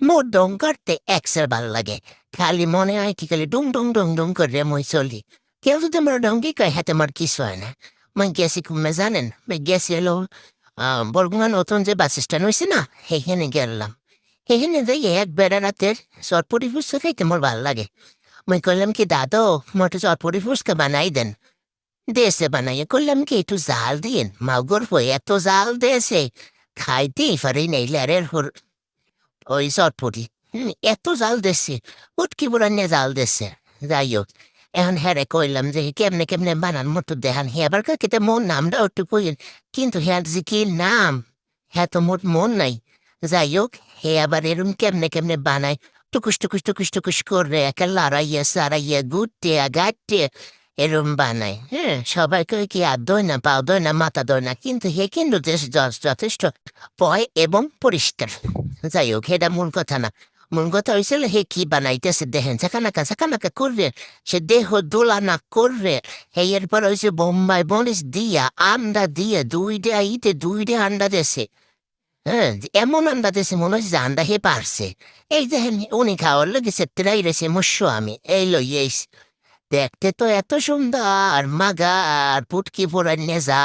মোর ডং করতে একসের ভাল লাগে। খালি মনে হয় কি খালি ডুং ডুং ডুং ডুং করে মই চলি। কেউ যদি আমার ডঙ্গি কয় হাতে আমার কিছু হয় না। মই গেছি কুমে জানেন? গেছি হলো বরগুনা নতুন যে বাস স্ট্যান্ড হয়েছে না, সেইখানে গেলাম। সেইখানে যাই এক বেড়া রাতের চটপটি ফুচকা খাইতে মোর ভাল লাগে। মই কইলাম কি দাদু, মোর একটু চটপটি ফুচকা বানাই দেন। দেশে বানাইয়া করলাম কি একটু জাল দিন, মাগুর হয়ে এত জাল দিয়েছে খাইতেই পারি নাই লেরের ওই চটপটি। এত জাল দিচ্ছে, উটকি বুড়ান্নে জাল দিচ্ছে। যাই হোক, এখন হ্যারে কইলাম যে কেমনে কেমনে বানান মতো দেখান, হে আবার কেতে মোর নামটাও একটু কইন। কিন্তু হ্যাঁ যে কি নাম, হ্যাঁ তো মোট মন নাই। যাই হোক, হে আবার এরম কেমনে কেমনে বানায়, টুকুস টুকুস টুকুস টুকুস করে একে লড়াইয়া সারাইয়া গুটে গাটে এরম বানায়। হ্যাঁ, সবাই কই কি আর দই না পাও দই না মাথা দই না, কিন্তু হে কিন্তু যথেষ্ট পয় এবং পরিষ্কার। যাই হোক, এটা মূল কথা না। মূল কথা হয়েছিল হে কি বানাইতেছে দেখেন, ঝাঁকানাকা করবে, সে দেহ দোলা না করবে। হে এরপর হয়েছে বোম্বাই মরিচ দিয়া আন্ডা দিয়ে দুইটা আন্ডা দেশে। হ্যাঁ, এমন আন্ডা দেশে মনে হচ্ছে যে আন্ডা হে পারছে। এই দেখেন উনি খাওয়ার লেগেছে ট্রাই রেছে মস্য আমি এই লই এই দেখতে তো এত সুন্দর মাগার পুটকি পোড়া নেজা।